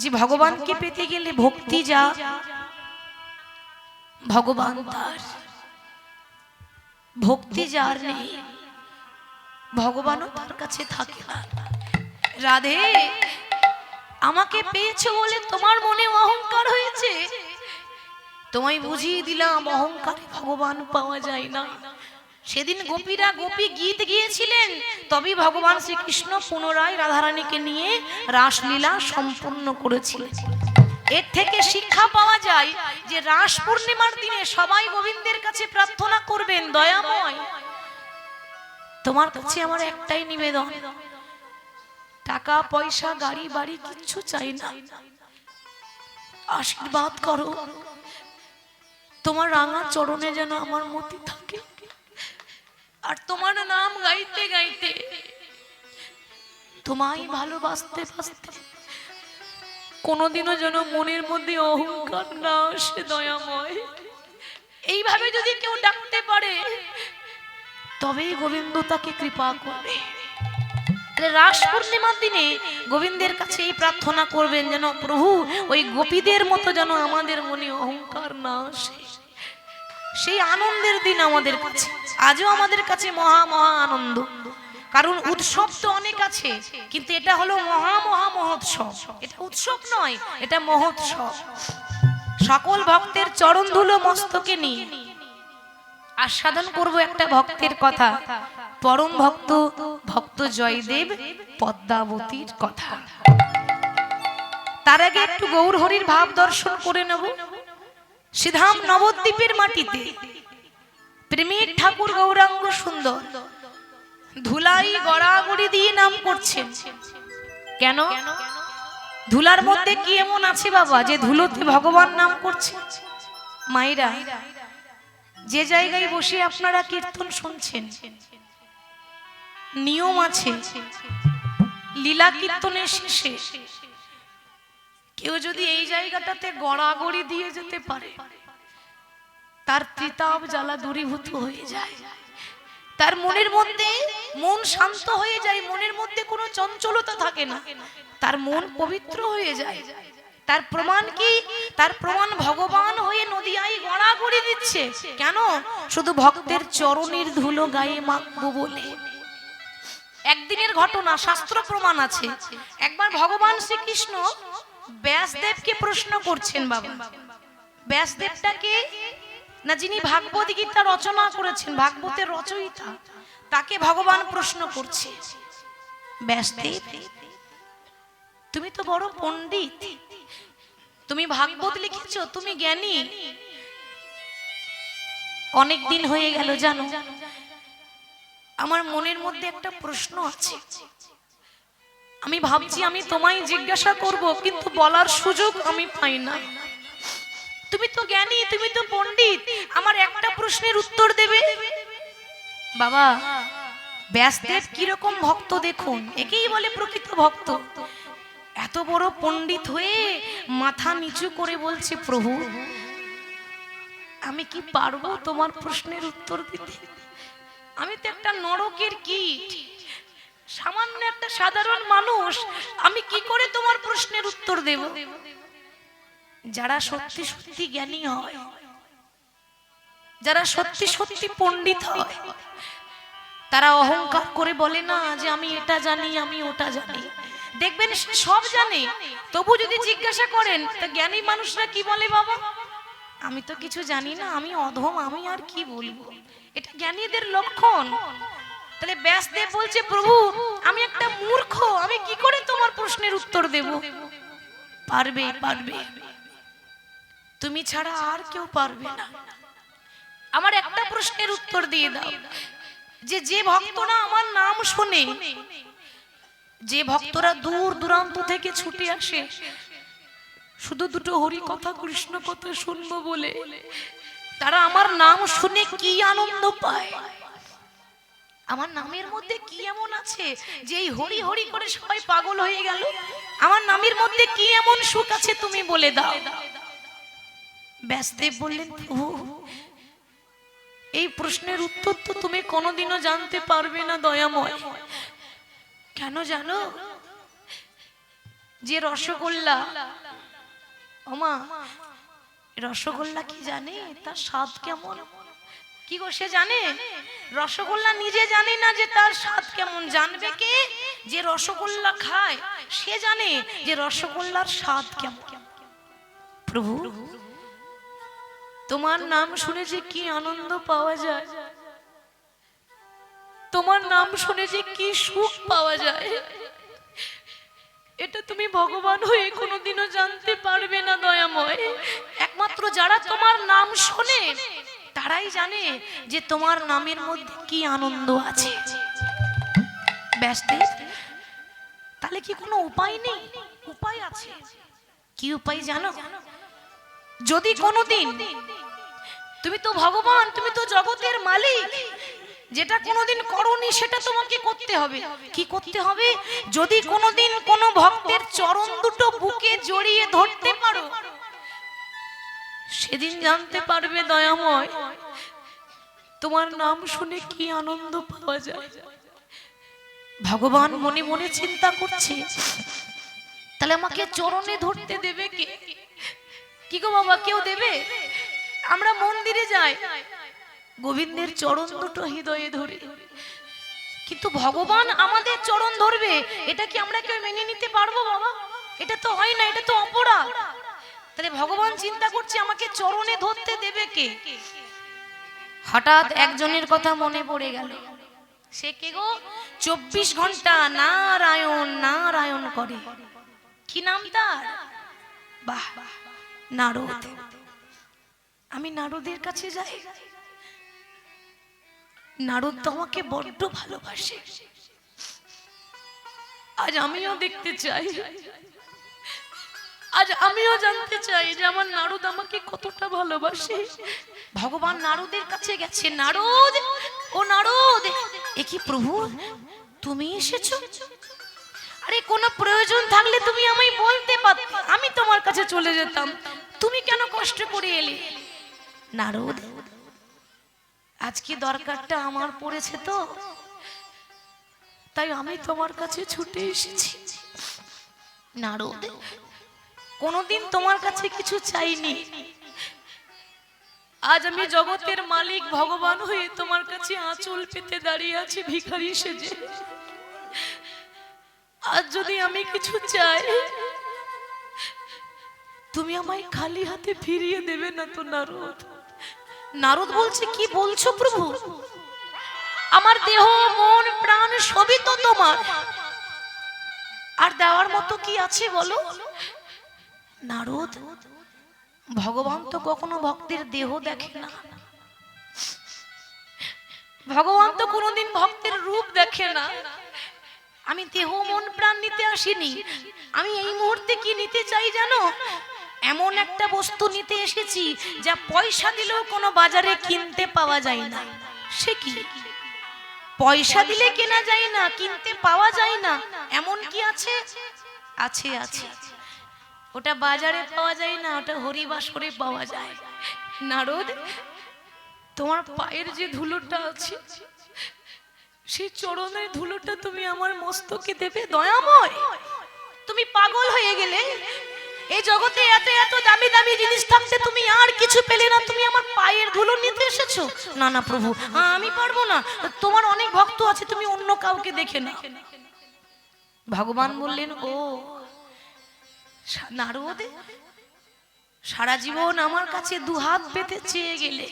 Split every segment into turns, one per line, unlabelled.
যে ভগবানকে পেতে গেলে ভক্তি যা ভগবান তার, ভক্তি যার নেই ভগবানও তার কাছে থাকে না। রাধে, আমাকে পেয়েছো বলে তোমার মনে অহংকার হয়েছে, তোমায় বুঝিয়ে দিলাম অহংকারে ভগবান পাওয়া যায় না। সেদিন গোপীরা গোপী গীত গিয়েছিলেন, তবে ভগবান শ্রীকৃষ্ণ পুনরায় রাধারানীকে নিয়ে রাসলীলা সম্পূর্ণ করেছিলেন। এর থেকে শিক্ষা পাওয়া যায় যে রাস পূর্ণিমার দিনে সবাই গোবিন্দের কাছে প্রার্থনা করবেন, দয়াময় তোমার কাছে আমার একটাই নিবেদন, টাকা পয়সা গাড়ি বাড়ি কিচ্ছু চাই না, আশীর্বাদ করো, তোমার রাঙা চরণে যেন আমার মতি থাকে, আর তোমার নাম গাইতে গাইতে তোমায় ভালোবাসতে বাসতে কোনোদিনও যেন মনের মধ্যে অহংকার না আসে দয়াময়। এইভাবে যদি কেউ ডাকতে পারে তবেই গোবিন্দ তাকে কৃপা করবে। রাস পূর্ণিমার দিনে গোবিন্দের কাছে এই প্রার্থনা করবেন যেন প্রভু ওই গোপীদের মতো যেন আমাদের মনে অহংকার না আসে। সেই আনন্দের দিন আমাদের কাছে, আজও আমাদের কাছে মহা মহা আনন্দ। কারণ উৎসব তো অনেক আছে, কিন্তু এটা হলো মহা মহা মহোৎসব। এটা উৎসব নয়, এটা মহোৎসব। সকল ভক্তের চরণ ধুলো মস্তকে নিয়ে আস্বাদন করব একটা ভক্তের কথা, পরম ভক্ত ভক্ত জয়দেব পদ্মাবতীর কথা। তার আগে একটু গৌর হরির ভাব দর্শন করে নেব। শ্রীধাম নবদ্বীপের মাটিতে প্রেমের ঠাকুর গৌরাঙ্গ সুন্দর ধুলাই গড়াগড়ি দিয়ে নাম করছেন। কেন? ধুলার মধ্যে কি এমন আছে বাবা যে ধুলোতে ভগবান নাম করছে? মায়েরা, যে জায়গায় বসে আপনারা কীর্তন শুনছেন, নিয়ম আছে, লীলা কীর্তনের শেষে কেউ যদি এই জায়গাটাতে গড়াগড়ি দিয়ে যেতে পারে, তার ত্রিতাপ জ্বালা দূরীভূত হয়ে যায়, তার মনের মধ্যে মন শান্ত হয়ে যায়, মনের মধ্যে কোনো চঞ্চলতা থাকে না, তার মন পবিত্র হয়ে যায়। তার প্রমাণ কি? তার প্রমাণ ভগবান হয়ে নদিয়ায় গড়াগড়ি দিচ্ছে। কেন? শুধু ভক্তের চরণের ধুলো গায়ে মাখবো বলে। একদিনের ঘটনা, শাস্ত্র প্রমাণ আছে। একবার ভগবান শ্রীকৃষ্ণ ব্যাসদেবকে প্রশ্ন করছেন। বাবা, ব্যাসদেবটাকে না, যিনি ভাগবত গীতা রচনা করেছেন, ভাগবতের রচয়িতা, তাকে ভগবান প্রশ্ন করছে, ব্যাসদেব তুমি তো বড় পণ্ডিত, তুমি ভাগবত লিখেছো, তুমি জ্ঞানী, অনেক দিন হয়ে গেল জানো, আমার মনের মধ্যে একটা প্রশ্ন আছে, আমি ভাবছি আমি তোমায় জিজ্ঞাসা করব, কিন্তু বলার সুযোগ আমি পাই না। তুমি তো জ্ঞানী, তুমি তো পণ্ডিত, আমার একটা প্রশ্নের উত্তর দেবে? বাবা, ব্যাসদেব কিরকম ভক্ত দেখুন, একেই বলে প্রকৃত ভক্ত। এত বড় পণ্ডিত হয়ে মাথা নিচু করে বলছে, প্রভু আমি কি পারবো তোমার প্রশ্নের উত্তর দিতে? আমি তো একটা নরকের কীট, সামান্য একটা সাধারণ মানুষ, আমি কি করে তোমার প্রশ্নের উত্তর দেব? যারা সত্যি সত্যি জ্ঞানী হয়, যারা সত্যি সত্যি পণ্ডিত হয়, তারা অহংকার করে বলে না যে আমি এটা জানি, আমি ওটা জানি। দেখবেন সব জানে, তবু যদি জিজ্ঞাসা করেন তা জ্ঞানী মানুষরা কি বলে? বাবা আমি তো কিছু জানি না, আমি অধম, আমি আর কি বলবো। এটা জ্ঞানীদের লক্ষণ। তাহলে ব্যাসদেব বলছে, প্রভু আমি একটা মূর্খ, আমি কি করে তোমার প্রশ্নের উত্তর দেব? পারবে, পারবে, তুমি ছাড়া আর কেউ পারবে না। আমার একটা প্রশ্নের উত্তর দিয়ে দাও, যে ভক্তরা আমার নাম শোনে, যে ভক্তরা দূর দূরান্ত থেকে ছুটে আসে শুধু দুটো হরি কথা কৃষ্ণ কথা শুনবো বলে, তারা আমার নাম শুনে কি আনন্দ পায়? আমার নামের মধ্যে কি এমন আছে যে এই হরি হরি করে সবাই পাগল হয়ে গেল? আমার নামের মধ্যে কি এমন সুখ আছে তুমি বলে দাও। ব্যাসদেব বললেন, প্রভু এই প্রশ্নের উত্তর তো তুমি কোনোদিনও জানতে পারবে না দয়াময়। কেন জানো? যে রসগোল্লা, ওমা রসগোল্লা কি জানে তার স্বাদ কেমন? কি গো সে জানে? রসগোল্লা নিজে জানে না যে তার স্বাদ কেমন। জানবে কে? যে রসগোল্লা খায় সে জানে যে রসগোল্লার স্বাদ কেমন। প্রভু তোমার নাম শুনে যে কি আনন্দ পাওয়া যায়, তোমার নাম শুনে যে কি সুখ পাওয়া যায়, এটা তুমি ভগবান হয়ে কোনোদিনও জানতে পারবে না দয়াময়। একমাত্র যারা তোমার নাম শোনে তারাই জানে যে তোমার নামের মধ্যে কি আনন্দ আছে। ব্যস্ত তাহলে কি কোনো উপায় নেই? উপায় আছে। কি উপায় জানো? যদি কোনোদিন তুমি তো ভগবান, তুমি তো জগতের মালিক, যেটা কোনোদিন করনি সেটা তোমাকে করতে হবে। কি করতে হবে? যদি কোনোদিন কোনো ভক্তের চরণ দুটো বুকে জড়িয়ে ধরতে পারো, সেদিন জানতে পারবে দয়াময় তোমার নাম শুনে কি আনন্দ পাওয়া যায়। ভগবান মনে মনে চিন্তা করছে, তাহলে আমাকে চরণে ধরতে দেবে কে? কি গো বাবা, কেউ দেবে? আমরা মন্দিরে যাই, গোবিন্দের চরণ দুটো হৃদয়ে ধরে, কিন্তু ভগবান আমাদের চরণ ধরবে এটা কি আমরা কেউ মেনে নিতে পারবো বাবা? এটা তো হয় না, এটা তো অপরাধ। তাহলে ভগবান চিন্তা করছে আমাকে চরণে ধরতে দেবে কে? হঠাৎ একজনের কথা মনে পড়ে গেল। সে কে গো? 24 ঘন্টা নারায়ণ নারায়ণ করে। কি নাম তার? বাহ, নারদ। আমি নারদের কাছে যাই, নারদ তো আমাকে বড্ড ভালোবাসে। আজ আমিও দেখতে চাই, আজ আমিও জানতে চাই যে আমার নারদ আমাকে কতটা ভালোবাসে। ভগবান নারদের কাছে গেছে। নারদ, ও নারদ, এ কি প্রভু তুমি এসেছো? আরে কোনো প্রয়োজন থাকলে তুমি আমায় বলতে পারতে, আমি তোমার কাছে চলে যেতাম, তুমি কেন কষ্ট করে এলে? নারদ, আজকে দরকারটা আমার পড়েছে তো, তাই আমি তোমার কাছে ছুটে এসেছি। নারদ, কোনোদিন তোমার কাছে কিছু চাইনি, আজ আমি জগতের মালিক ভগবান হয়ে তোমার কাছে আঁচল পেতে দাঁড়িয়ে আছি ভিখারি সেজে। আজ যদি আমি কিছু চাই, তুমি আমায় খালি হাতে ফিরিয়ে দেবে না তো নারদ? নারদ বলছে, কি বলছো প্রভু? আমার দেহ মন প্রাণ সবই তো তোমার, আর দেওয়ার মতো কি আছে বলো? নারদ, ভগবান তো কখনো ভক্তের দেহ দেখে না, ভগবান তো কোনোদিন ভক্তের রূপ দেখে না। আমি দেহ মন প্রাণ নিতে আসিনি, আমি এই মুহূর্তে কি নিতে চাই জানো? এমন একটা বস্তু নিতে এসেছি যা পয়সা দিলেও কোনো বাজারে কিনতে পাওয়া যায় না। সে কি? পয়সা দিলে কেনা যায় না, কিনতে পাওয়া যায় না, এমন কি আছে? আছে, আছে। ওটা বাজারে পাওয়া যায় না, ওটা হরিবাসরে পাওয়া যায়। নারদ, তোমার পায়ের যে ধুলোটা আছে, সেই চরণের ধুলোটা তুমি আমার মস্তকে দেবে দয়াময়? তুমি পাগল হয়ে গেলে? এই জগতে এত এত দামি দামি জিনিস থাকতে তুমি আর কিছু পেলে না, তুমি আমার পায়ের ধুলো নিতে এসেছো? না না প্রভু, আমি পারবো না, তোমার অনেক ভক্ত আছে, তুমি অন্য কাউকে দেখে না। ভগবান বললেন, ও নারদ, সারা জীবন আমার কাছে দুহাত পেতে চেয়ে গেলে,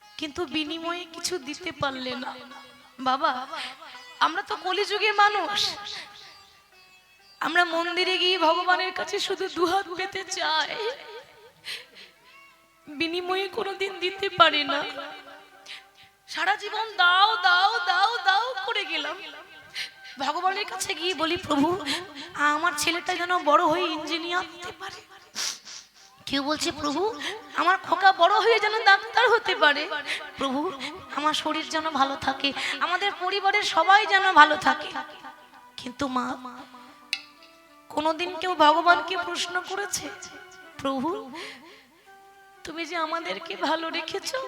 কিন্তু বিনিময়ে কিছু দিতে পারলে না। বাবা, আমরা তো কলিযুগে মানুষ, আমরা মন্দিরে গিয়ে ভগবানের কাছে শুধু দুহাত পেতে চাই, বিনিময়ে কোনোদিন দিতে পারি না। সারা জীবন দাও দাও দাও দাও করে গেলাম, ভগবানের কাছে গিয়ে বলি, প্রভু আমার ছেলেটা যেন বড় হয়ে ইঞ্জিনিয়ার হতে পারে। কেউ বলছে, প্রভু আমার খোকা বড় হয়ে যেন ডাক্তার হতে পারে। প্রভু আমার শরীর যেন ভালো থাকে, আমাদের পরিবারের সবাই যেন ভালো থাকে। কিন্তু মা, কোনোদিন কেউ ভগবানকে প্রশ্ন করেছে, প্রভু তুমি যে আমাদেরকে ভালো রেখেছো,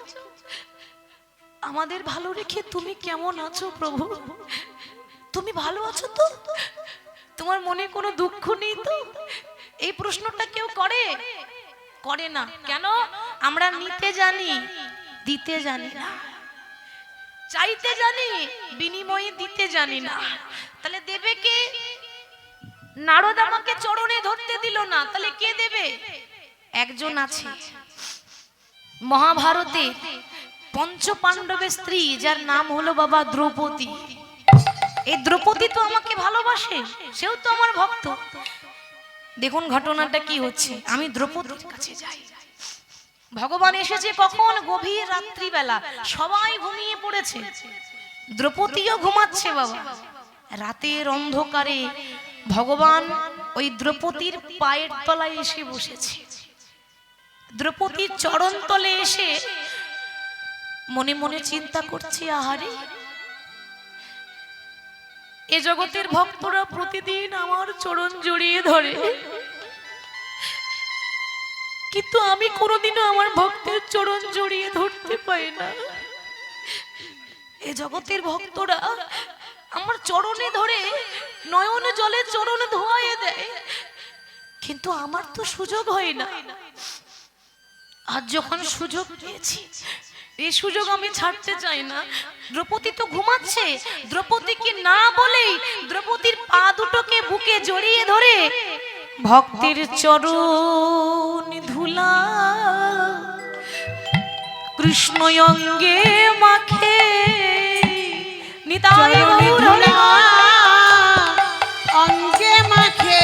আমাদের ভালো রেখে তুমি কেমন আছো? প্রভু তুমি ভালো আছো তো? তোমার মনে কোনো দুঃখ নেই তো? এই প্রশ্নটা কেউ করে? করে না। কেন? আমরা নিতে জানি, দিতে জানি না। চাইতে জানি, বিনিময়ে দিতে জানি না। তাহলে দেবে কে? নারদ আমাকে চরণে ধরতে দিল না, তাহলে কে দেবে? একজন আছে মহাভারতে, পঞ্চ পাণ্ডবের স্ত্রী, যার নাম হলো বাবা দ্রৌপদী। এই দ্রৌপদী তো আমাকে ভালোবাসে, সেও তো আমার ভক্ত। দেখুন ঘটনাটা কি হচ্ছে। আমি দ্রৌপদীর কাছে যাই। ভগবান এসেছে কখন? গভীর রাত্রিবেলা, সবাই ঘুমিয়ে পড়েছে, দ্রৌপদীও ঘুমাচ্ছে বাবা। রাতের অন্ধকারে ভগবান ওই দ্রৌপদীর পায়ের তলায় এসে বসেছে। দ্রৌপদীর চরণ তলে এসে মনে মনে চিন্তা করছে, আহারে, এ জগতের ভক্তরা প্রতিদিন আমার চরণ জড়িয়ে ধরে, কিন্তু আমি কোনোদিনও আমার ভক্তের চরণ জড়িয়ে ধরতে পারি না। এ জগতের ভক্তরা আমার চরণে ধরে নয়ন জলে চরণ ধোয়ায়ে দেয়, কিন্তু আমার তো সুযোগ হয় না। আজ যখন সুযোগ পেয়েছি, এই সুযোগ আমি ছাড়তে চাই না। দ্রৌপদী তো ঘুমাচ্ছে, দ্রৌপদীকে না বলেই দ্রৌপদীর পা দুটোকে বুকে জড়িয়ে ধরে ভক্তের চরণ ধুলা কৃষ্ণ অঙ্গে মাখে, নিতাই গৌর
অঙ্গে মাখে,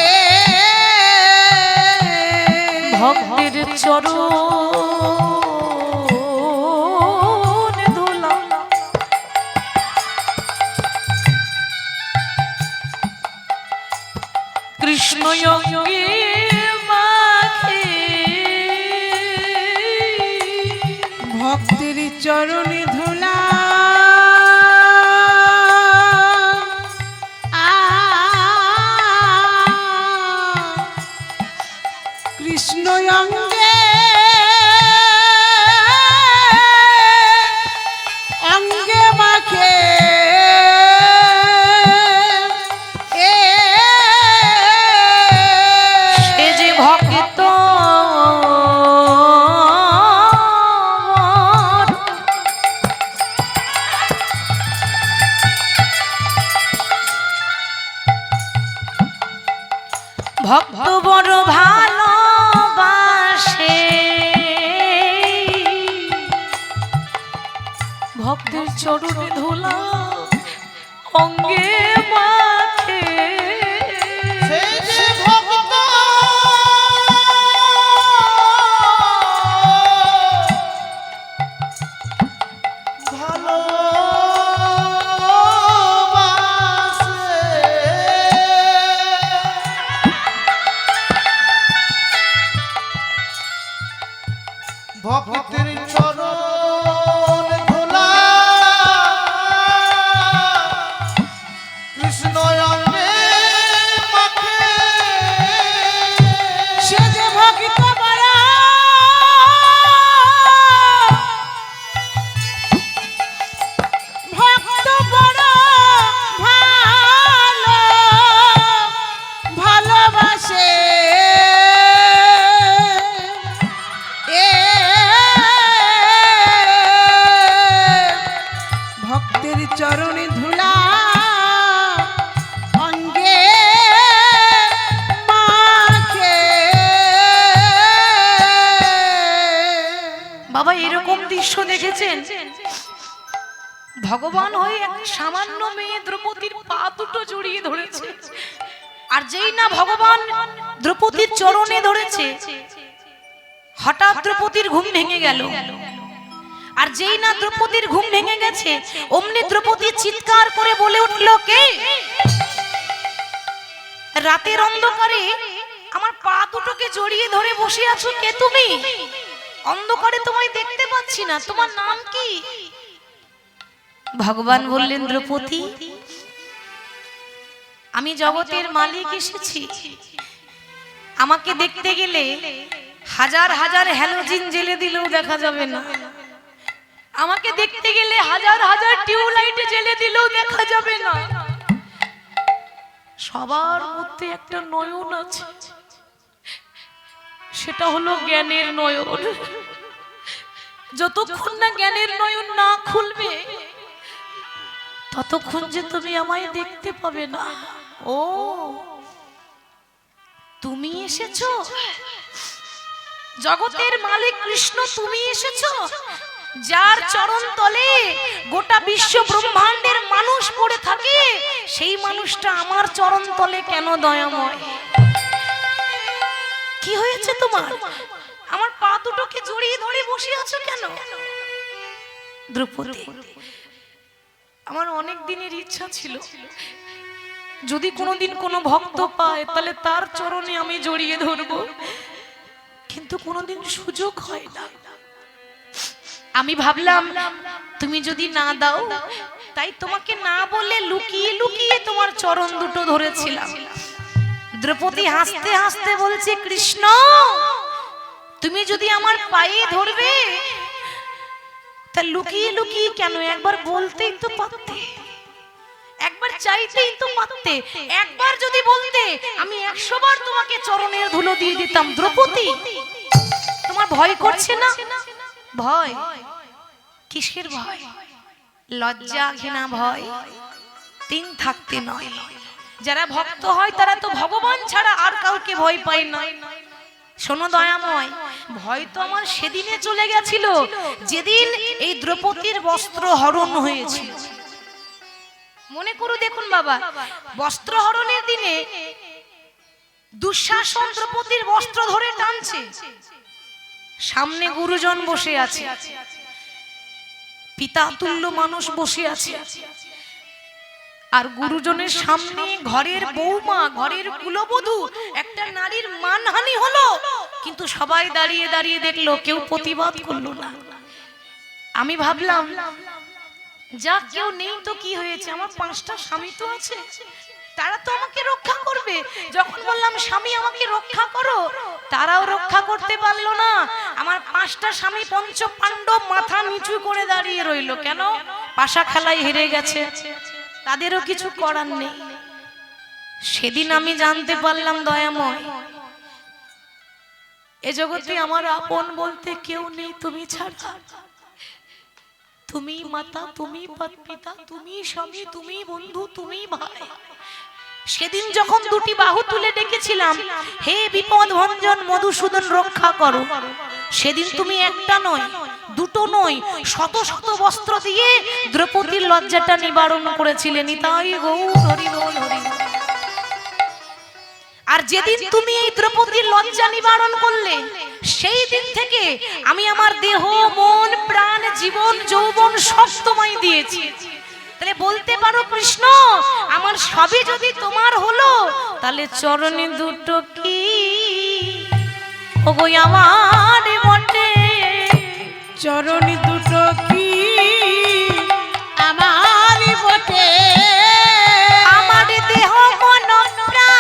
ভক্তের চরণ ধুলা কৃষ্ণ অঙ্গে মাখে,
ভক্তের চরণে ধুলা কৃষ্ণ অঙ্গে অঙ্গে মাখে,
সে যে ভক্ত ভক্ত বড় ভালোবাসে, ভক্তের চরণে ধুলা অঙ্গে মাখে,
ভক্তের চরণ ধুলা কৃষ্ণ অঙ্গে মাখে,
সে যে ভক্ত বড় ভক্ত বড় ভালো ভালোবাসে, ভক্তের চরণে ধুলা অঙ্গে মাখে।
বাবা এরকম দৃশ্য দেখেছেন? ভগবান হয়ে এক সামান্য মেয়ে দ্রৌপদীর পা দুটো জড়িয়ে ধরেছে, আর যেই না ভগবান দ্রৌপদীর চরণে ধরেছে, হঠাৎ দ্রৌপদীর ঘুম ভেঙে গেল। আর যেই না দ্রৌপদীর ঘুম ভেঙে গেছে, অমনি দ্রৌপদী চিৎকার করে বলে উঠল, কে? রাতের অন্ধকারে আমার পা দুটোকে জড়িয়ে ধরে বসে আছো, কে তুমি? অন্ধকারে তোমায় দেখতে পাচ্ছি না, তোমার নাম কি? ভগবান বললেন, দ্রৌপদী, আমি জগতের মালিক এসেছি। আমাকে দেখতে গেলে হাজার হাজার হ্যালোজিন জ্বেলে দিলেও দেখা যাবে না, আমাকে দেখতে গেলে হাজার হাজার টিউবলাইট জ্বেলে দিলেও দেখা যাবে না। সবার মধ্যে একটা নয়ন আছে, সেটা হলো জ্ঞানের নয়ন। যতক্ষণ না জ্ঞানের নয়ন না খুলবে ততক্ষণ যে তুমি আমায় দেখতে পাবে না। ও তুমি এসেছো, জগতের মালিক কৃষ্ণ তুমি এসেছো, যার চরণ তলে গোটা বিশ্ব ব্রহ্মাণ্ডের মানুষ পড়ে থাকে, সেই মানুষটা আমার চরণ তলে কেন দয়াময়? কি হয়েছে তোমার? আমার পা দুটোকে জড়িয়ে ধরে বসে আছো কেন? দ্রৌপদী, আমার অনেক দিনের ইচ্ছা ছিল যদি কোনোদিন কোনো ভক্ত পায় তাহলে তার চরণে আমি জড়িয়ে ধরবো, কিন্তু কোনোদিন সুযোগ হয় না। আমি ভাবলাম তুমি যদি না দাও, তাই তোমাকে না বলে লুকিয়ে লুকিয়ে তোমার চরণ দুটো ধরেছিলাম। দ্রৌপদী হাসতে হাসতে বলছে, কৃষ্ণ তুমি যদি আমার পায়ে ধরবে তা লুকিয়ে লুকিয়ে কেন? একবার বলতেই তো পারতে, একবার চাইতেই তো পারতে। একবার যদি বলতে আমি 100 বার তোমাকে চরণের ধুলো দিয়ে দিতাম। দ্রৌপদী, তোমার ভয় করছে না? ভয় কিসের ভয়? লজ্জা ঘৃণা ভয়, তিন থাকতে নয়। যারা ভক্ত হয় তারা তো ভগবান ছাড়া আর কাউকে ভয় পায় না। শোনো দয়াময়, ভয় তো আমার সেদিনে চলে গেছিল যেদিন এই দ্রৌপদীর বস্ত্র হরণ হয়েছিল। মনে করো, দেখুন বাবা, বস্ত্র হরণের দিনে দুঃশাসন দ্রৌপদীর বস্ত্র ধরে টানছে, সামনে গুরুজন বসে আছে, পিতা তুল্য মানুষ বসে আছে, আর গুরুজনের সামনে ঘরের বৌমা, ঘরের কুলবধূ, একটা নারীর মানহানি হলো, কিন্তু সবাই দাঁড়িয়ে দাঁড়িয়ে দেখলো, কেউ প্রতিবাদ করলো না। আমি ভাবলাম যা, কেউ নেই তো কি হয়েছে, আমার 5টা স্বামী তো আছে, তারা তো আমাকে রক্ষা করবে। যখন বললাম স্বামী আমাকে রক্ষা করো, তারাও রক্ষা করতে পারলো না। আমার 5টা স্বামী পঞ্চ পাণ্ডব মাথা নিচু করে দাঁড়িয়ে রইলো। কেন? পাশা খেলায় হেরে গেছে, তাদেরও কিছু করার নেই। সেদিন আমি জানতে পারলাম দয়াময়, এ জগতে আমার আপন বলতে কেউ নেই তুমি ছাড়া। তুমি মাতা, তুমি পিতা, তুমি স্বামী, তুমি বন্ধু, তুমি ভাই। সেদিন যখন 2টি বাহু তুলে ডেকেছিলাম, হে বিপদ ভঞ্জন মধুসূদন রক্ষা করো, সেদিন তুমি একটা নয়, 2টো নয়, শত শত বস্ত্র দিয়ে দ্রৌপদীর লজ্জাটা নিবারণ করেছিলে। নিতাই গৌর হরি বল, হরি। আর যেদিন তুমি এই দ্রৌপদীর লজ্জা নিবারণ করলে, সেই দিন থেকে আমি আমার দেহ, মন, প্রাণ, জীবন, যৌবন সব তোমায় দিয়েছি। তাহলে বলতে পারো কৃষ্ণ, আমার সবই যদি তোমার হলো, তাহলে চরণে দুটো কি ওগো আমার বটে?
চরণে দুটো কি আমার বটে?
আমার দেহ মন প্রাণ,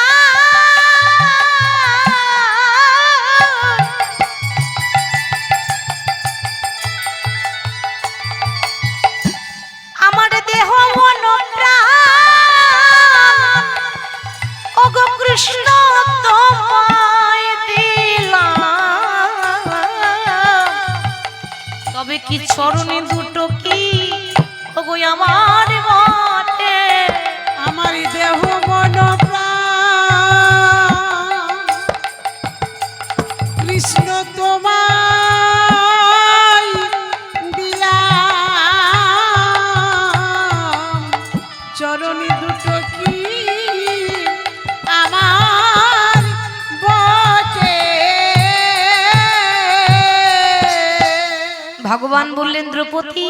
আমার দেহ মন প্রাণ ওগো কৃষ্ণ তোমায় দিলাম। তবে কি চরণে দুটো কি ওগো আমার বটে?
আমার দেহ মন প্রাণ কৃষ্ণ তোমায় দিলাম। চরণে দুটো কি আমার বটে?
ভগবান বললেন, দ্রৌপদী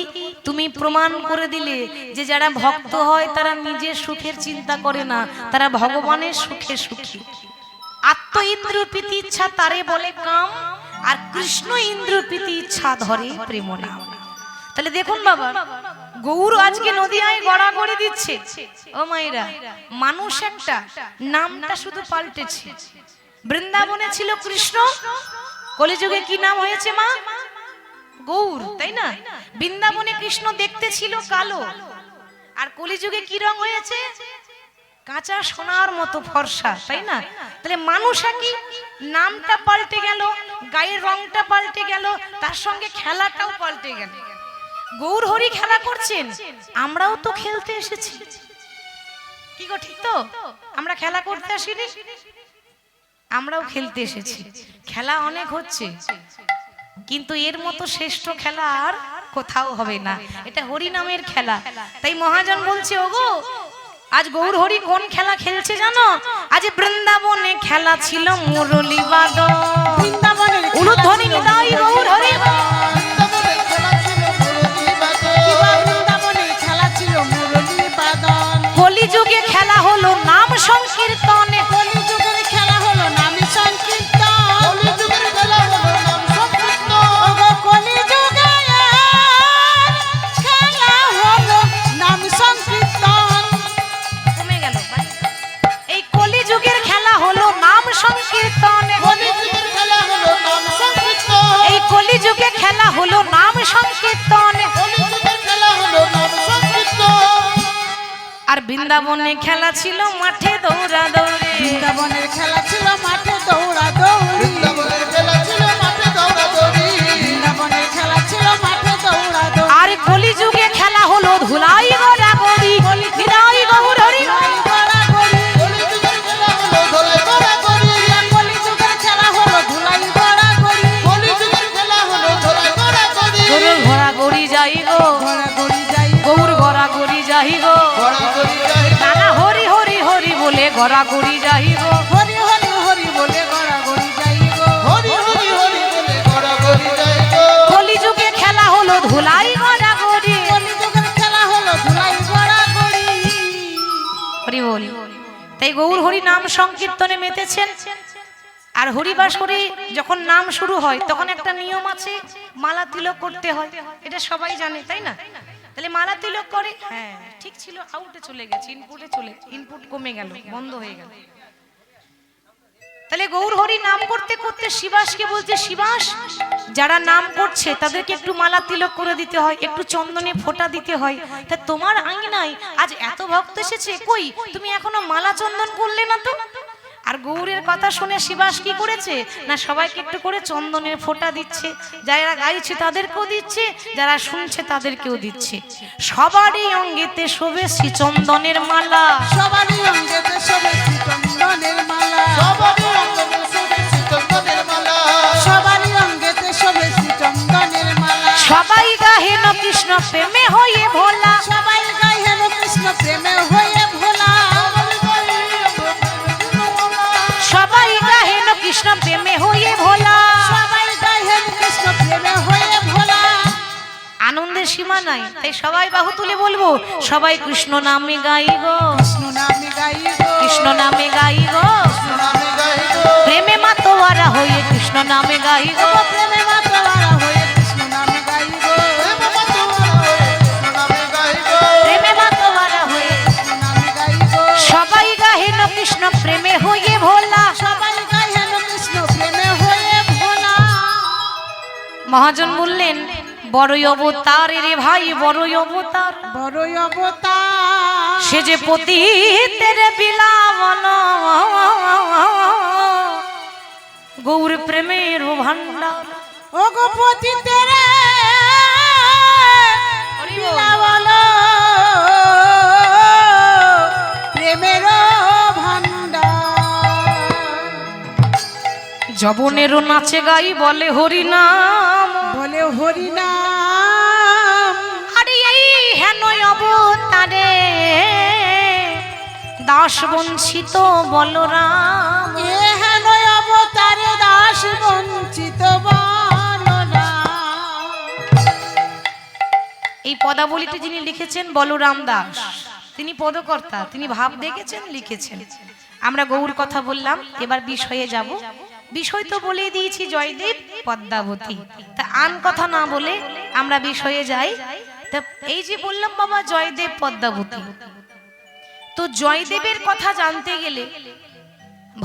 তুমি প্রমাণ করে দিলে যে যারা ভক্ত হয় তারা নিজের সুখের চিন্তা করে না, তারা ভগবানের সুখে সুখী। আত্ম ইন্দ্র প্রীতি ইচ্ছা তারে বলে কাম, আর কৃষ্ণ ইন্দ্র প্রীতি ইচ্ছা ধরে প্রেম নাম। তাহলে দেখুন বাবা, গৌর আজকে নদিয়ায় গড়াগড়ি দিচ্ছে। ও মায়েরা, মানুষ একটা, নামটা শুধু পাল্টেছে। বৃন্দাবনে ছিল কৃষ্ণ, কলিযুগে কি নাম হয়েছে মা? গৌর, তাই না? বৃন্দাবনে কৃষ্ণ দেখতে ছিল কালো, আর কলিযুগে কি রং হয়েছে? কাঁচা সোনার মতো ফর্সা, তাই না? তাহলে মানুষ কি নামটা পাল্টে গেল, গায়ের রংটা পাল্টে গেল, তার সঙ্গে খেলাটাও পাল্টে গেল। গৌর হরি খেলা করছেন, আমরাও তো খেলতে এসেছি। কি গো, ঠিক তো? আমরা খেলা করতে আসিনি, আমরাও খেলতে এসেছি। খেলা অনেক হচ্ছে, কিন্তু এর মতো শ্রেষ্ঠ খেলা আর কোথাও হবে না। এটা হরি নামের খেলা। তাই মহাজন বলছে, ওগো আজ গৌর হরি কোন খেলা খেলছে জানো? আজ বৃন্দাবনে খেলা ছিল মুরলী বাদন,
বৃন্দাবনের
উলুধ্বনি নিতাই গৌর হরি।
বৃন্দাবনের খেলা ছিল মুরলী বাদন।
বৃন্দাবনের খেলা ছিল মুরলী বাদন।
কলিযুগে খেলা হলো নাম সংকীর্তনে,
কলিযুগের খেলা হলো নাম সংকীর্তন।
কলিযুগের খেলা হলো নাম সংকীর্তন।
ওগো কলিযুগের খেলা হলো নাম সংকীর্তন।
কমে গেল। এই কলিযুগের খেলা হলো নাম সংকীর্তনে,
কলিযুগের খেলা হলো নাম সংকীর্তন।
এই কলিযুগে খেলা হলো নাম সংকীর্তনে।
কলিযুগের খেলা হলো নাম সংকীর্তন।
আর বৃন্দাবনে খেলা ছিল মাঠে দৌড়া দৌড়ে,
বৃন্দাবনের খেলা ছিল মাঠে দৌড়া দৌড়ি।
বৃন্দাবনের খেলা ছিল মাঠে দৌড়াদৌড়ি।
বৃন্দাবনের খেলা ছিল মাঠে দৌড়া দৌড়ি।
আর কলিযুগে খেলা হলো ধুলাই গড়াগড়ি, বিদায় গৌর হরি।
কলিযুগের খেলা হলো ধুলাই গড়াগড়ি।
কলিযুগের খেলা হলো ধুলাই গড়াগড়ি।
কলিযুগের খেলা হলো ধুলাই গড়াগড়ি।
গরুর ঘোড়াগড়ি যাই গো,
গড়াগড়ি যাই
গৌর ঘোড়াগড়ি যাই গো,
গড়াগড়ি যাই গো।
নানা হরি হরি হরি বলে ঘোড়াগড়ি যাই গো।
হরি হরি হরি বলে গড়াগড়ি যাই গো।
হরি হরি হরি বলে গড়াগড়ি যাই গো।
কলিযুগে খেলা হলো ধুলাই গড়াগড়ি।
কলিযুগের খেলা হলো ধুলাই গড়াগড়ি।
হরি বল। তাই গৌর হরি নাম সংকীর্তনে মেতেছেন। আর হরিবাসরে যখন নাম শুরু হয় তখন একটা নিয়ম আছে, মালা তিলক করতে হয়। এটা সবাই জানে, তাই না? তাহলে মালা তিলক করে। হ্যাঁ ঠিক ছিল, আউটে চলে গেছে, ইনপুট কমে গেল, বন্ধ হয়ে গেল। তাহলে গৌর হরি নাম করতে করতে শিবাসকে বলছে, শিবাস যারা নাম করছে তাদেরকে একটু মালা তিলক করে দিতে হয়, একটু চন্দনে ফোঁটা দিতে হয়। তা তোমার আঙিনায় আজ এত ভক্ত এসেছে, কই তুমি এখনো মালা চন্দন করলে না তো? আর গৌরের কথা শুনে শিবাস কি করেছে না, সবাইকে একটু করে চন্দনের ফোঁটা দিচ্ছে। যারা গাইছে তাদেরকেও দিচ্ছে, যারা শুনছে তাদেরকেও দিচ্ছে। সবারই অঙ্গেতে শোভে শ্রী চন্দনের মালা,
সবারই অঙ্গেতে শোভে শ্রীচন্দনের মালা।
সবারই অঙ্গতে শোভে শ্রীচন্দনের মালা।
সবারই অঙ্গেতে শোভে শ্রীচন্দনের মালা।
সবাই গাহেন কৃষ্ণ প্রেমে হয়ে ভোলা,
সবাই গায় হেন কৃষ্ণ প্রেমে হয়ে ভোলা।
সবাই গাহেন কৃষ্ণ প্রেমে হয়ে ভোলা।
সবাই গায় হেন কৃষ্ণ প্রেমে হয়ে ভোলা।
আনন্দের সীমা নাই, তাই সবাই বাহু তুলে বলবো, সবাই কৃষ্ণ নামে গাই গো,
কৃষ্ণ নামে গাই গো।
কৃষ্ণ নামে গাই গো,
নামে গাই গো।
প্রেমে মাতোয়ারা হয়ে কৃষ্ণ নামে গাই গো।
প্রেমে মাতোয়ারা হয়ে কৃষ্ণ নামে গাই গো।
নামে গাই গো।
প্রেমে মাতোয়ারা হয়ে
কৃষ্ণ নামে গাই গো।
সবাই গাহেন কৃষ্ণ প্রেমে হয়ে ভোলা।
সবাই গায় হেন কৃষ্ণ প্রেমে হয়ে ভোলা।
মহাজন বললেন, বড়ই অবতার রে ভাই, বড়ই অবতার।
বড়ই অবতার
সে যে পতিতের বিলাবন, গৌর প্রেমের ভান্ডার।
ও গো পতিতের বিলাবল প্রেমের ভান্ডার।
যবনেরও নাচে গাই বলে হরি নাম,
বলে হরি নাম।
আরে এই হেন অবতারে দাস বঞ্চিত বলরাম।
এ হেন অবতারে দাস বঞ্চিত বলরাম।
এই পদাবলীটি যিনি লিখেছেন বলরাম দাস, তিনি পদকর্তা, তিনি ভাব দেখেছেন, লিখেছেন। আমরা গৌর কথা বললাম, এবার বিষয়ে যাব। বিষয় তো বলে দিয়েছি জয়দেব পদ্মাবতী, তা আন কথা না বলে আমরা বিষয়ে যাই। তা এই যে বললাম বাবা জয়দেব পদ্মাবতী, তো জয়দেবের কথা জানতে গেলে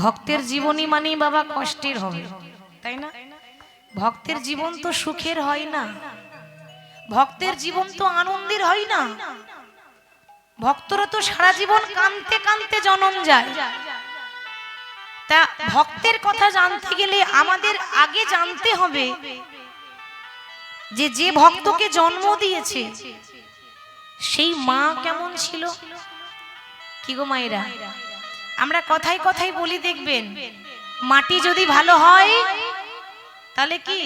ভক্তের জীবনী মানেই বাবা কষ্টের হবে, তাই না? ভক্তের জীবন তো সুখের হয় না, ভক্তের জীবন তো আনন্দের হয় না। ভক্তরা তো সারা জীবন কাঁদতে কাঁদতে জনম যায়। তা ভক্তের কথা জানতে গেলে আমাদের আগে জানতে হবে যে যে ভক্তকে জন্ম দিয়েছে সেই মা কেমন ছিল। কি গো মায়েরা, আমরা কথায় কথায় বলি দেখবেন, মাটি যদি ভালো হয় তাহলে কি,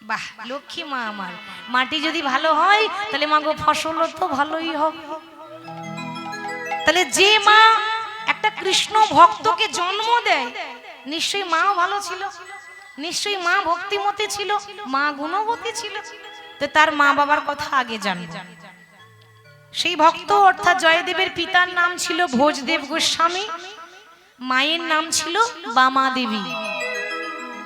বাহ লক্ষ্মী মা আমার, মাটি যদি ভালো হয় তাহলে মা গো ফসলও তো ভালোই হবে। তাহলে যে মা একটা কৃষ্ণ ভক্তকে জন্ম দেয় নিশ্চয়ই মাও ভালো ছিল, নিশ্চয়ই মা ভক্তিমতী ছিল, মা গুণবতী ছিল। তো তার মা বাবার কথা আগে জানব। সেই ভক্ত অর্থাৎ জয়দেবের পিতার নাম ছিল ভোজদেব গোস্বামী, মায়ের নাম ছিল বামা দেবী।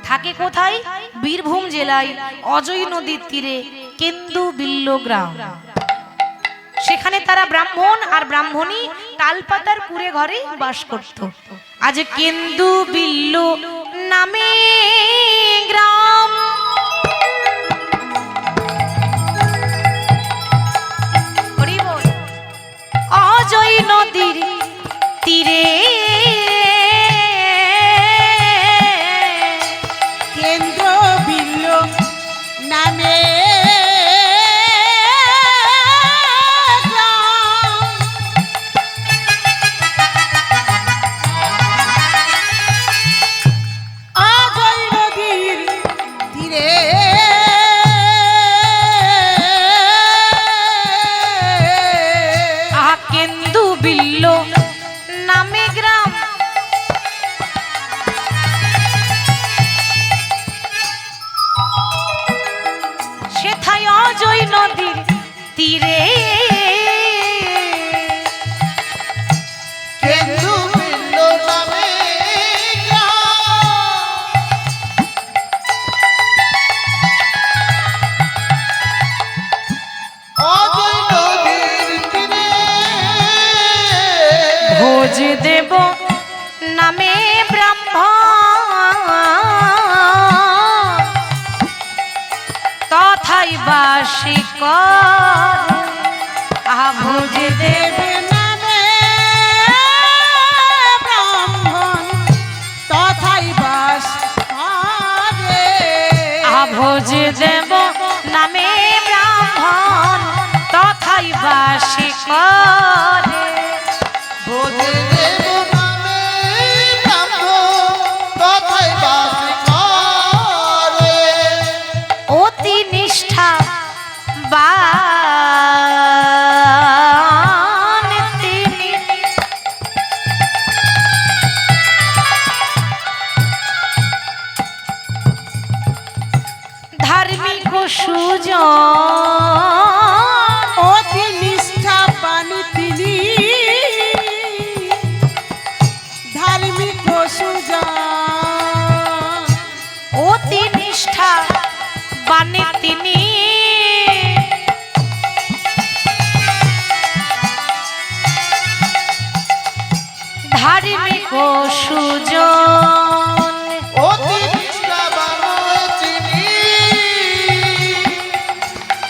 থাকে কোথায়? বীরভূম জেলায় অজয় নদীর তীরে কেন্দু বিল্ল গ্রাম। সেখানে তারা ব্রাহ্মণ আর ব্রাহ্মণী তালপাতার কুড়ে ঘরে বাস করত। আজ কেন্দু বিল্ল নামে গ্রাম, অজয় নদীর তীরে
কেন্দ্র বিল্ল নামে অজয় নদীর তীরে
কেন্দু বিল্ল নামে গ্রাম। সেথায় অজয় নদীর তীরে
কেন্দু বিল্ল নামে অজয় নদীর তীরে
ভোজ দেব নামে ব্রাহ্মণ, তথাই বাসী কর। আহা ভোজ দেব
নামে ব্রাহ্মণ তথাই বাস করে।
আহা ভোজ দেব নামে ব্রাহ্মণ, তথাই বাসী করে।
ভোজদেব নামে ব্রাহ্মণ তথায় বাস করে।
অতি নিষ্ঠা বা তিনি, ধার্মিক সুজন
অতি নিষ্ঠাবান তিনি, ধার্মিক সুজন
অতি নিষ্ঠা বানে তিনি, ধার্মিক সুজন
অতি নিষ্ঠাবান তিনি,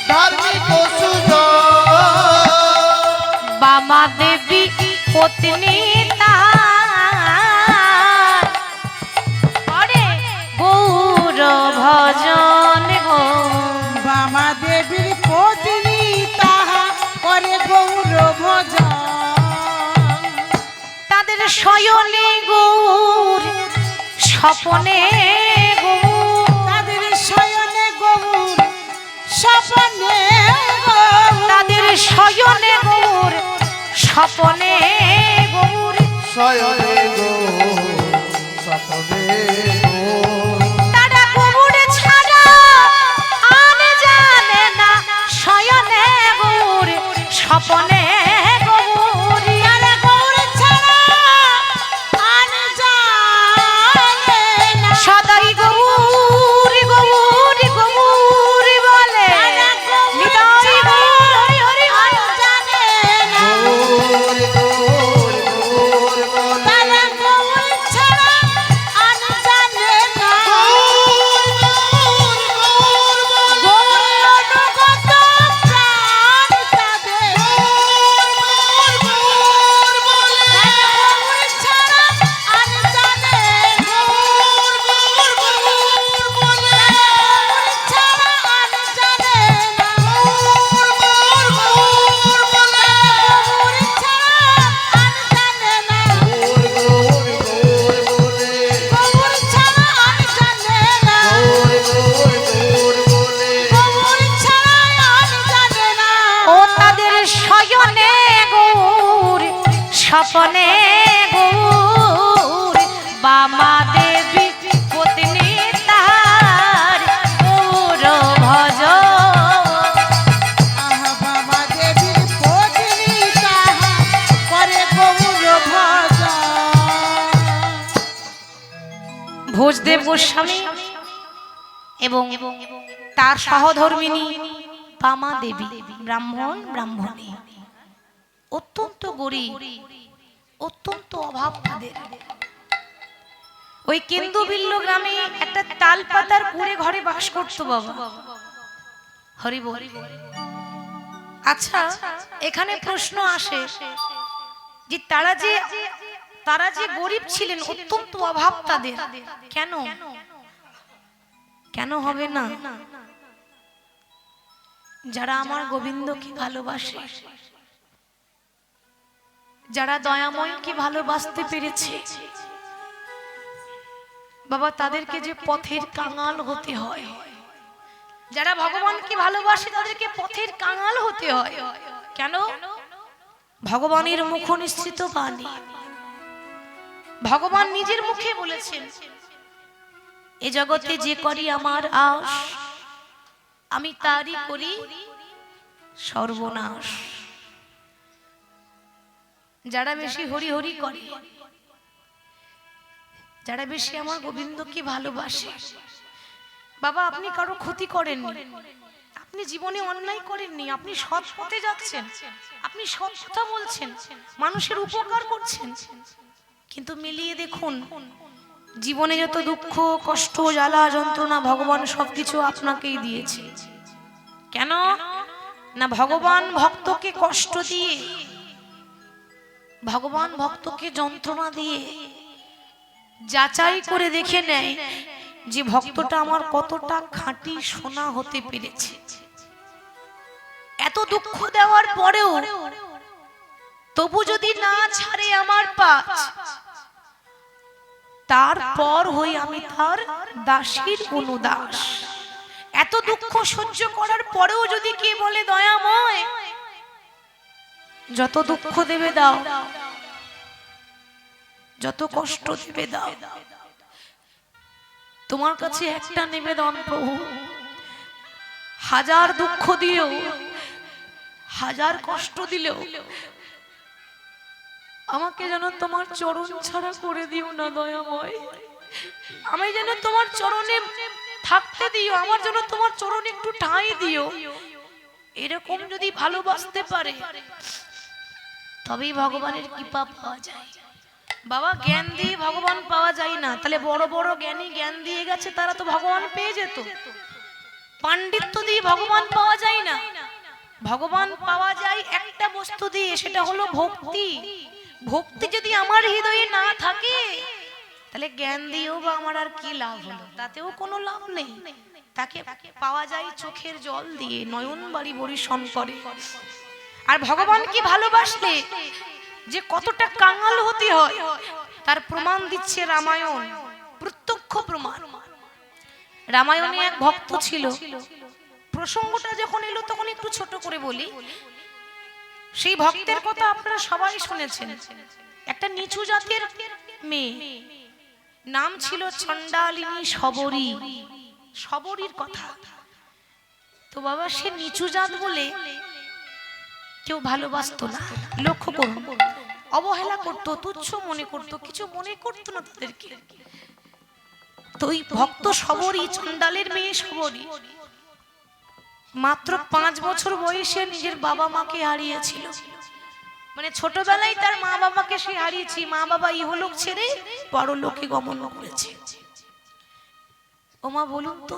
ধার্মিক সুজন।
বামা দেবী পত্নী তার করে গৌর ভজন গো।
বামা দেবীর পত্নী তাহা করে গৌর ভজন।
তাদের শয়নে গৌর, স্বপনে গৌর,
তাদের শয়নে গৌর, স্বপনে গৌর,
তাদের শয়নে গৌর, স্বপনে গৌর।
শয়নে গো স্বপনে গো,
তারা গৌর ছাড়া আন জানে না, শয়নে গৌর, স্বপনে গৌর।
তারা গৌর ছাড়া আর জানে না।
সদাই গৌর গৌর গৌর বলে, নিতাই গৌর হরি হরি
আর জানে না।
গৌর গৌর গৌর বলে।
তারা গৌর ছাড়া আর জানে না।
গৌর গৌর গৌর বলে।
গৌর অনুগত প্রাণ তাদের।
স্বপনে গৌর বামা দেবী পত্নী তাহার গৌর ভজ
আহা বাবা দেবী পত্নী তাহা করে গৌর ভজন।
ভোজদেব গোস্বামী এবং তার সহধর্মিনী বামা দেবী ব্রাহ্মণী অত্যন্ত গরিব, অত্যন্ত অভাব তাদের। ওই কেন্দুবিল্ল গ্রামে একটা তাল পাতার কুড়ে ঘরে বাস করত বাবা। হরি বল। আচ্ছা, এখানে প্রশ্ন আসে যে তারা যে গরিব ছিলেন, অত্যন্ত অভাব তাদের, কেন হবে না? যারা আমার গোবিন্দকে ভালোবাসে, যারা দয়াময়কে ভালোবাসতে পেরেছে বাবা, তাদেরকে যে পথের কাঙাল হতে হয়। যারা ভগবানকে ভালোবাসে তাদেরকে পথের কাঙাল হতে হয়। কেন? ভগবানের মুখ নিঃসৃত বাণী, ভগবান নিজের মুখে বলেছেন, এ জগতে যে করি আমার আশ, আমি তারই করি সর্বনাশ। যারা বেশি হরি হরি করে, যারা বেশি আমার গোবিন্দকে ভালোবাসে বাবা, আপনি কারো ক্ষতি করেননি, আপনি জীবনে অন্যায় করেননি, আপনি সৎ পথে যাচ্ছেন, আপনি সৎ কথা বলছেন, মানুষের উপকার করছেন, কিন্তু মিলিয়ে দেখুন জীবনে যত দুঃখ কষ্ট জ্বালা যন্ত্রণা ভগবান সবকিছু আপনাকেই দিয়েছে। কেন না? ভগবান ভক্তকে কষ্ট দিয়ে, ভগবান ভক্তকে যন্ত্রণা দিয়ে যাচাই করে দেখে নেয় যে ভক্তটা আমার কতটা খাঁটি সোনা হতে পেরেছে। এত দুঃখ দেওয়ার পরেও তবু যদি না ছাড়ে আমার পাশ, তারপর হই আমি তার দাসীর অনুদাস। এত দুঃখ সহ্য করার পরেও যদি কে বলে দয়াময় যত দুঃখ দেবে দাও, যত কষ্ট দেবে দাও, তোমার কাছে একটা নিবেদন প্রভু, হাজার দুঃখ দিলেও হাজার কষ্ট দিলেও আমাকে যেন তোমার চরণ ছাড়া করে দিও না দয়াময়। আমি যেন তোমার চরণে থাকতে দিও, আমার জন্য তোমার চরণে একটু ঠাঁই দিও। এরকম যদি ভালোবাসতে পারে তবেই ভগবানের কৃপা পাওয়া যায়। বাবা, জ্ঞান দিয়ে ভগবান পাওয়া যায় না। তাহলে বড় বড় জ্ঞানী জ্ঞান দিয়ে গেছে, তারা তো ভগবান পেয়ে যেত। পাণ্ডিত্য দিয়ে ভগবান পাওয়া যায় না। ভগবান পাওয়া যায় একটা বস্তু দিয়ে, সেটা হলো ভক্তি। ভক্তি যদি আমার হৃদয়ে না থাকে তাহলে জ্ঞান দিয়েও বা আমার আর কি লাভ হলো? তাতেও কোনো লাভ নেই। তাকে পাওয়া যায় চোখের জল দিয়ে, নয়ন বাড়ি বরিশন করে। আর ভগবানকে ভালোবাসলে যে কতটা কাঙাল হতে হয় তার প্রমাণ দিচ্ছে রামায়ণ, প্রত্যক্ষ প্রমাণ। রামায়ণে এক ভক্ত ছিল, প্রসঙ্গটা যখন এলো তখন একটু ছোট করে বলি। সেই ভক্তের কথা আপনারা সবাই শুনেছেন। একটা নিচু জাতের মেয়ে, নাম ছিল চণ্ডালিনী শবরী। শবরীর কথা তো বাবা, সে নিচু জাত বলে কেউ ভালোবাসতো না। লক্ষ্য করুন, অবহেলা করতো, তুচ্ছ মনে করতো, কিছু মনে করতো না তাদেরকে। তো ওই ভক্ত শবরী, চণ্ডালের মেয়ে শবরী, মাত্র 5 বছর বয়সে নিজের বাবা মাকে হারিয়েছিল। মানে ছোটবেলায় তার মা বাবাকে সে হারিয়েছে। মা বাবা ইহলোক ছেড়ে পরলোকে গমন করেছে। ও মা, বলুন তো,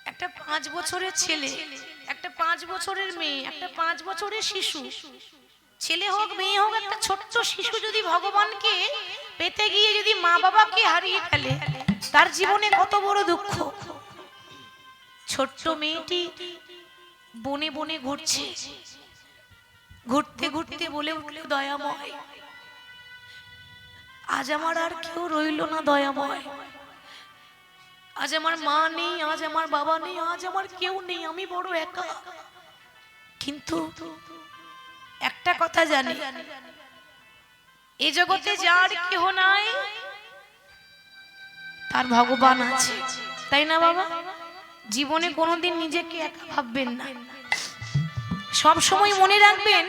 একটা 5 বছরের ছেলে, একটা 5 বছরের মেয়ে, একটা 5 বছরের শিশু, ছেলে হোক মেয়ে হোক, একটা ছোট্ট শিশু যদি ভগবানকে পেতে গিয়ে যদি মা বাবাকে হারিয়ে ফেলে, তার জীবনে কত বড় দুঃখ। ছোট্ট মেয়েটি বনে বনে ঘুরছে, ঘুরতে ঘুরতে বলে উঠল, দয়াময়, আজ আমার আর কেউ রইল না দয়াময়। আজ আমার মা নেই, আজ আমার বাবা নেই, আজ আমার কেউ নেই, আমি বড় একা। কিন্তু একটা কথা জানি, এই জগতে যার কেহ নাই তার ভগবান আছে, তাই না বাবা? জীবনে কোনোদিন নিজেকে একা ভাববেন না, সব সময় মনে রাখবেন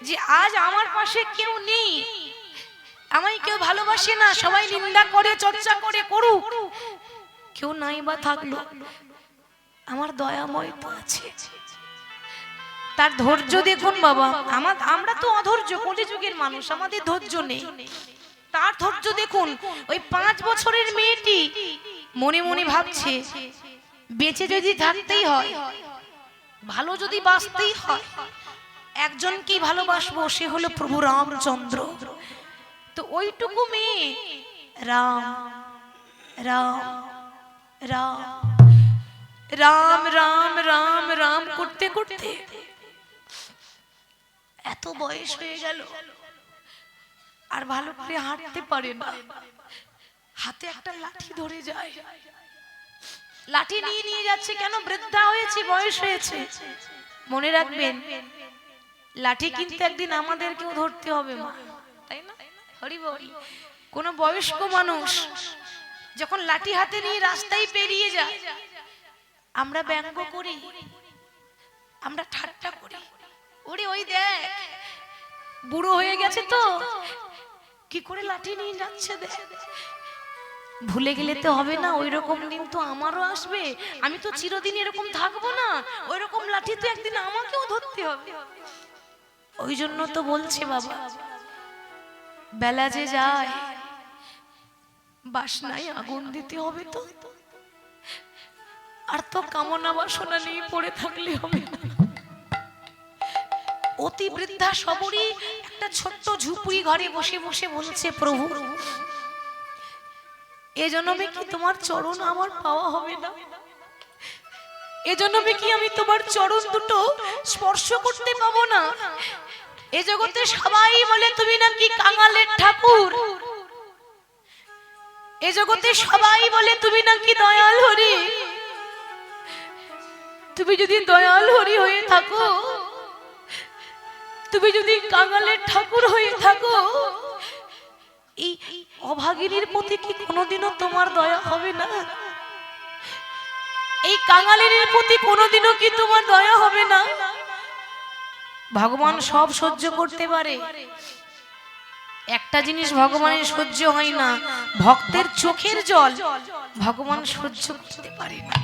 যে আজ আমার পাশে কেউ নেই, আমায় কেউ ভালোবাসে না, সবাই নিন্দা করে চর্চা করে করুক, কেউ নাই বা থাকলো, আমার দয়াময় তো আছে। তার ধৈর্য দেখুন বাবা, আমরা তো অধৈর্য কলিযুগের মানুষ, আমাদের ধৈর্য নেই। তার ধৈর্য দেখুন, ওই 5 বছরের মেয়েটি মনে মনে ভাবছে বেঁচে যদি থাকতেই হয়, ভালো যদি বাঁচতেই হয়, একজনকেই ভালোবাসবো, সে হলো প্রভু রামচন্দ্র। তো ওইটুকু মেয়ে রাম রাম রাম রাম রাম রাম রাম করতে করতে এত বয়স হয়ে গেল, আর ভালো করে হাঁটতে পারে না, হাতে একটা লাঠি ধরে যায়, লাঠি নিয়ে নিয়ে যাচ্ছে, কেন? বৃদ্ধা হয়েছে, বয়স হয়েছে। মনে রাখবেন, লাঠি কিন্তু একদিন আমাদেরকেও ধরতে হবে মা, তাই না? হরি বল। কোন বয়স্ক মানুষ যখন লাঠি হাতে নিয়ে রাস্তায় পেরিয়ে যায়, আমরা ব্যঙ্গ করি, আমরা ঠাট্টা করি, ওরে ওই দেখ বুড়ো হয়ে গেছে তো কি করে লাঠি নিয়ে যাচ্ছে দেখ। ভুলে গেলে তো হবে না, ওই রকম দিন তো আমারও আসবে, আমি তো চিরদিন এরকম থাকবো না, ওই রকম লাঠি তো একদিন আমাকেও ধরতে হবে। ওই জন্য তো বলছে বাবা, বেলা যে যায় বাসনায় আগুন দিতে হবে, তো আর তো কামনা বাসনা নিয়ে পড়ে থাকলে হবে না। অতি বৃদ্ধা সবরই একটা ছোট্ট ঝুপড়ি ঘরে বসে বসে বলছে, প্রভু এ জন্মে কি তোমার চরণ আমার পাওয়া হবে না? এ জন্মে কি আমি তোমার চরণ দুটো স্পর্শ করতে পাবো না? এ জগতে সবাই বলে তুমি নাকি কাঙালের ঠাকুর, এ জগতে সবাই বলে তুমি নাকি দয়াল হরি। তুমি যদি দয়াল হরি হয়ে থাকো, তুমি যদি কাঙালের ঠাকুর হয়ে থাকো, এই অভাগিনীর প্রতি কি কোনোদিনও তোমার দয়া হবে না? এই কাঙালের প্রতি কোনোদিনও কি তোমার দয়া হবে না? ভগবান সব সহ্য করতে পারে, একটা জিনিস ভগবানের সহ্য হয় না, ভক্তের চোখের জল ভগবান সহ্য করতে পারে না।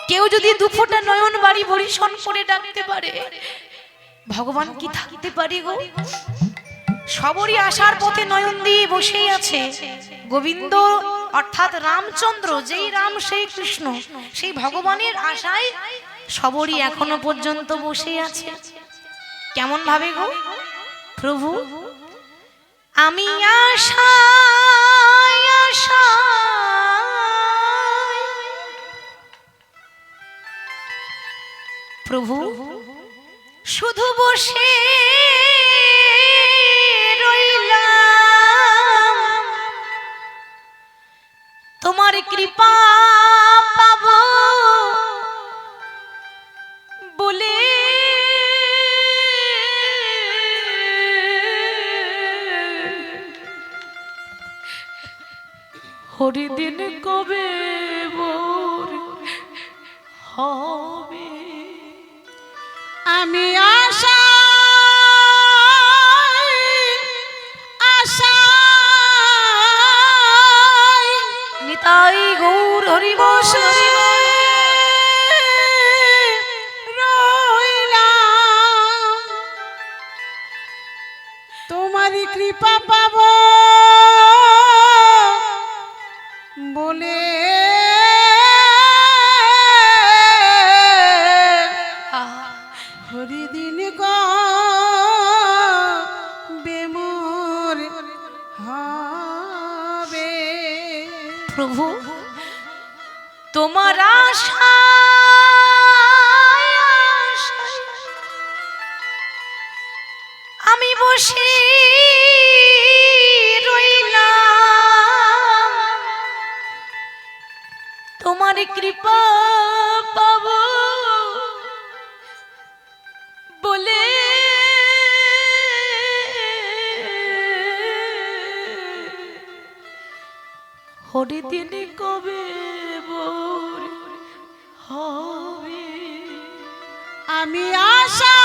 কেউ যদি দুফোঁটা নয়ন বাড়ি ভরিষণ করে ডাকতে পারে, ভগবান কি থাকতে পারে গো? সবরই আসার পথে নয়ন দিয়ে বসেই আছে গোবিন্দ, অর্থাৎ রামচন্দ্র, যেই রাম সেই কৃষ্ণ, সেই ভগবানের আশায় সবরই এখনো পর্যন্ত বসে আছে। কেমন ভাবে গো? প্রভু আমি আশায় আশায়, প্রভু শুধু বসে রইলাম, তোমার কৃপা পাবো বলে হরিদিন কবে মোর হবে?
আমি আশায় আশায়
নিতাই গৌর হরি বসে
রইলাম, তোমারই কৃপা পাবো বলে হরিদিন কবে মোর হবে?
প্রভু তোমার আশায় আশায় আমি বসে রইলাম, তোমার কৃপা পাবো বলে হরিদিন কবে ভোর হবে।
আমি আশা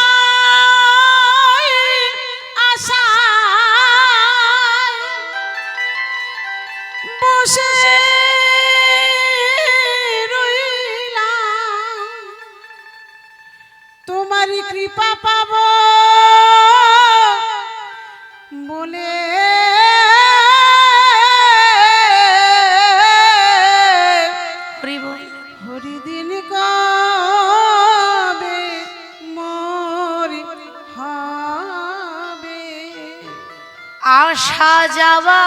আশা বসে রইলাম, তোমারই কৃপা পাবো বলে
হরি বল।
হরিদিন কবে মোর হবে।
আশা যাওয়া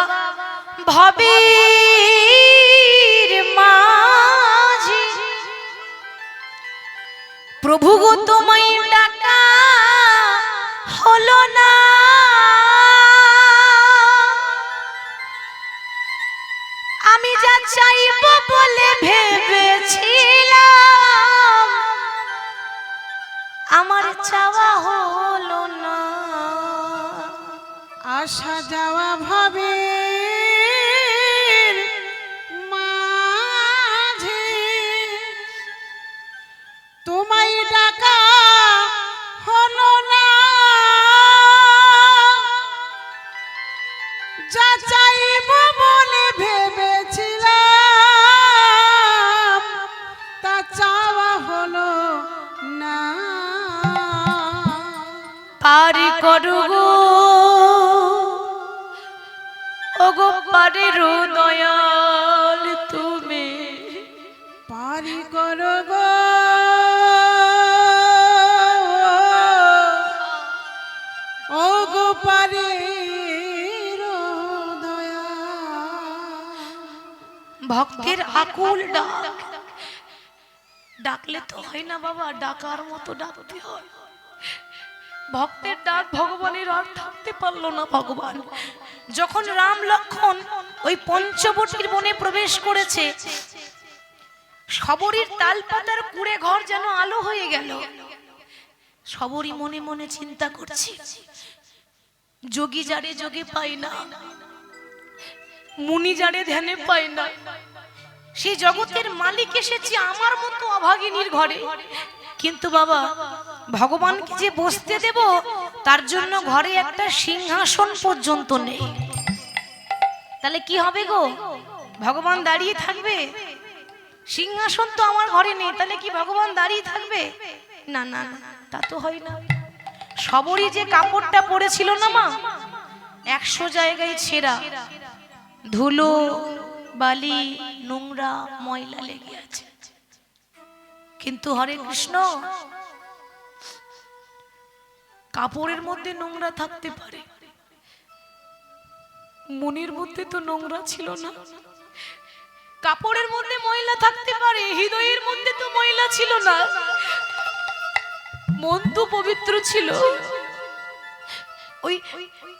ভবের মাঝে, প্রভু গো তোমায় ডাকা হলো না। আমি যা চাইব বলে ভেবেছিলাম, আমার চাওয়া হলো না।
আশা যাওয়া ভাবে মাঝে, তোমায় ডাকা হলো না। যা চাইব বলে ভেবেছিলাম, তা চাওয়া হলো না।
পারি করো গো ওগো পারি দয়াল তুমি,
পারি করো গো ও গো পারি দয়া।
ভক্তের আকুল ডাক, ডাকলে তো হয় না বাবা, ডাকার মতো ডাকতে হয়। ভক্তের ডাক ভগবানের আর থাকতে পারলো না। ভগবান যখন রাম লক্ষ্মণ ওই পঞ্চবটির বনে প্রবেশ করেছে, সবরীর তালপাতার কুড়ে ঘর যেন আলো হয়ে গেল। সবরই মনে মনে চিন্তা করছে, যোগী যারে যোগে পাই না, মুনি যারে ধ্যানে পাই না, সেই জগতের মালিক এসেছে আমার মতো অভাগিনীর ঘরে। কিন্তু বাবা ভগবানকে যে বসতে দেব, তার জন্য ঘরে একটা সিংহাসন পর্যন্ত নেই। তাহলে কি হবে গো? ভগবান দাঁড়িয়ে থাকবে? সিংহাসন তো আমার ঘরে নেই, তাহলে কি ভগবান দাঁড়িয়ে থাকবে? না না না, তা তো হয় না। সবরই যে কাপড়টা পরেছিল না মা, 100 জায়গায় ছেঁড়া, ধুলো বালি নোংরা ময়লা লেগে আছে। কিন্তু হরে কৃষ্ণ, কাপড়ের মধ্যে নোংরা থাকতে পারে, মনের মধ্যে তো নোংরা ছিল না। কাপড়ের মধ্যে ময়লা থাকতে পারে, হৃদয়ের মধ্যে তো ময়লা ছিল না। মন তো পবিত্র ছিল। ওই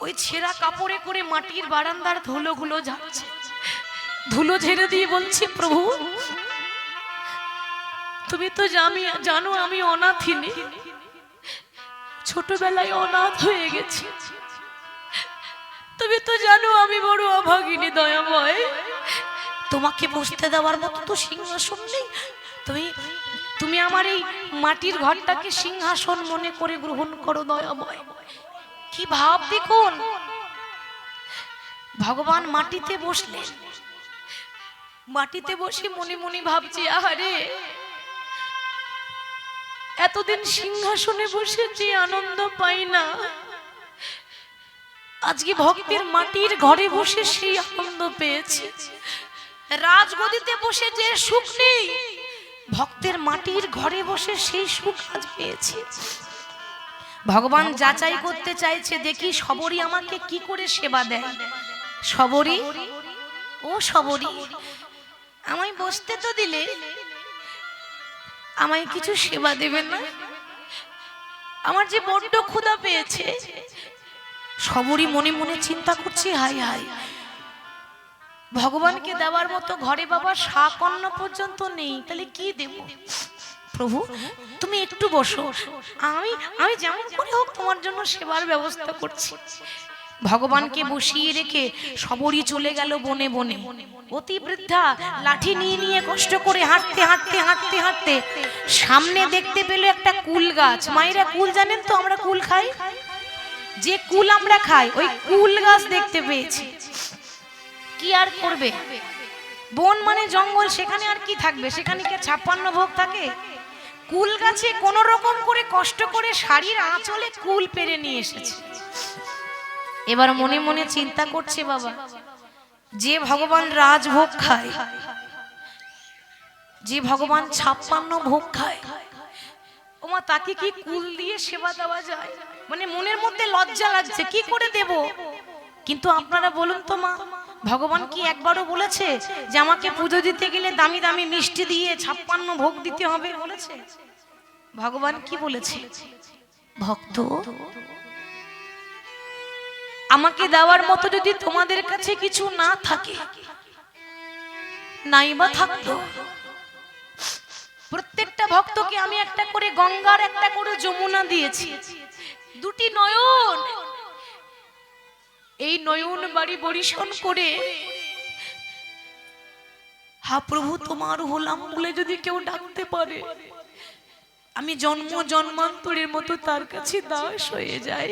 ওই ছেঁড়া কাপড়ে করে মাটির বারান্দার ধুলোগুলো ঝাড়ছে, ধুলো ঝেড়ে দিয়ে বলছি, প্রভু তুমি তো জানো আমি অনাথিনী, ছোটবেলায় অনাথ হয়ে গেছি। তুমি তো জানো আমি বড় অভাগিনী, দয়াময়। তোমাকে বসতে দেওয়ার মতো তো সিংহাসন নেই। তুমি আমার এই মাটির ঘরটাকে সিংহাসন মনে করে গ্রহণ করো দয়াময়। কি ভাব দেখুন, ভগবান মাটিতে বসলেন, মাটিতে বসে মনে মনে ভাবছি, আহারে এতদিন সিংহাসনে বসে যে আনন্দ পাই না, আজকে ভক্তের মাটির ঘরে বসে সেই আনন্দ পেয়েছি। রাজগদিতে বসে যে সুখ নেই, ভক্তের মাটির ঘরে বসে সেই সুখ আজ পেয়েছি। ভগবান যাচাই করতে চাইছে, দেখি সবরী আমাকে কি করে সেবা দেয়। সবরী, ও সবরী, আমায় বসতে তো দিলে, আমায় কিছু সেবা দেবে না? আমার যে বড্ড ক্ষুধা পেয়েছে। সবরী মনে মনে চিন্তা করছে, হাই হাই, ভগবানকে দেওয়ার মতো ঘরে বাবা শাক অন্ন পর্যন্ত নেই, তাহলে কি দেব? প্রভু তুমি একটু বসো, আমি যেমন করে হোক তোমার জন্য সেবার ব্যবস্থা করছি। ভগবানকে বসিয়ে রেখে সবরই চলে গেল বনে বনে। অতি বৃদ্ধা লাঠি নিয়ে নিয়ে কষ্ট করে হাঁটতে হাঁটতে হাঁটতে হাঁটতে সামনে দেখতে পেল একটা কুল গাছ। মায়েরা কুল জানেন তো, আমরা কুল খাই, যে কুল আমরা খাই ওই কুল গাছ দেখতে পেয়েছি। কি আর করবে, বন মানে জঙ্গল, সেখানে আর কি থাকবে, সেখানে কি 56 ভোগ থাকে? কুল গাছে কোন রকম করে কষ্ট করে শাড়ির আঁচলে কুল পেরে নিয়ে এসেছে। এবার মনে মনে চিন্তা করছে, বাবা যে ভগবান রাজভোগ খায়, যে ভগবান 56 ভোগ খায়, ওমা তাকে কি কুল দিয়ে সেবা দেওয়া যায়? মানে মনের মধ্যে লজ্জা লাগছে, কি করে দেব? কিন্তু আপনারা বলুন তো মা, ভগবান কি একবারও বলেছে যে আমাকে পুজো দিতে গেলে দামি দামি মিষ্টি দিয়ে 56 ভোগ দিতে হবে বলেছে? ভগবান কি বলেছে? ভক্ত, আমাকে দেওয়ার মতো যদি তোমাদের কাছে কিছু না থাকে, নাইবা থাকতো, প্রত্যেকটা ভক্তকে আমি একটা করে গঙ্গার একটা করে যমুনা দিয়েছি, দুটি নয়ন, এই নয়ন বাড়ি বরিশন করে হা প্রভু তোমার হলাম বলে যদি কেউ ডাকতে পারে, আমি জন্ম জন্মান্তরের মতো তার কাছে দাস হয়ে যাই।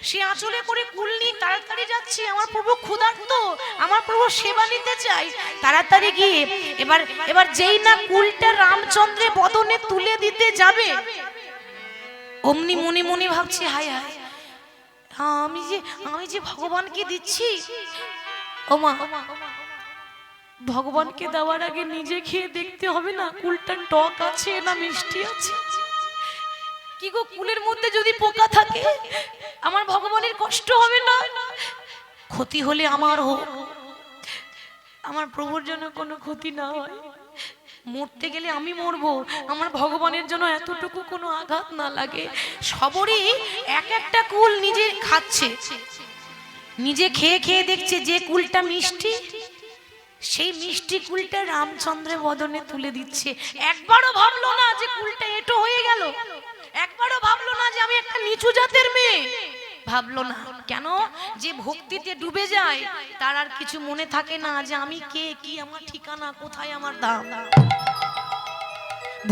সে আঁচলে করে কুল নিয়ে তাড়াতাড়ি যাচ্ছে, আমার প্রভু ক্ষুধার্ত, আমার প্রভু সেবা নিতে চাই, তাড়াতাড়ি গিয়ে এবার যেই না কুলটা রামচন্দ্রের বদনে তুলে দিতে যাবে, অমনি মনে মনে ভাবছে, হায় হায়, আমি যে ভগবানকে দিচ্ছি, ওমা ভগবানকে দেওয়ার আগে নিজে খেয়ে দেখতে হবে না কুলটা টক আছে না মিষ্টি আছে? কি গো, কুলের মধ্যে যদি পোকা থাকে আমার ভগবানের কষ্ট হবে না? ক্ষতি হলে আমার হোক, আমার প্রভুর জন্য কোনো ক্ষতি না হয়। মরতে গেলে আমি মরবো, আমার ভগবানের জন্য এতটুকু কোনো আঘাত না লাগে। সবরই এক একটা কুল নিজে খাচ্ছে, নিজে খেয়ে খেয়ে দেখছে যে কুলটা মিষ্টি, সেই মিষ্টি কুলটা রামচন্দ্রের বদনে তুলে দিচ্ছে। একবারও ভাবলো না যে কুলটা এঁটো হয়ে গেল, একবারও ভাবলো না যে আমি একটা নিচু জাতের মেয়ে, ভাবলো না। কেন? যে ভক্তিতে ডুবে যায় তার আর কিছু মনে থাকে না যে আমি কে, কি আমার ঠিকানা, কোথায় আমার দাম।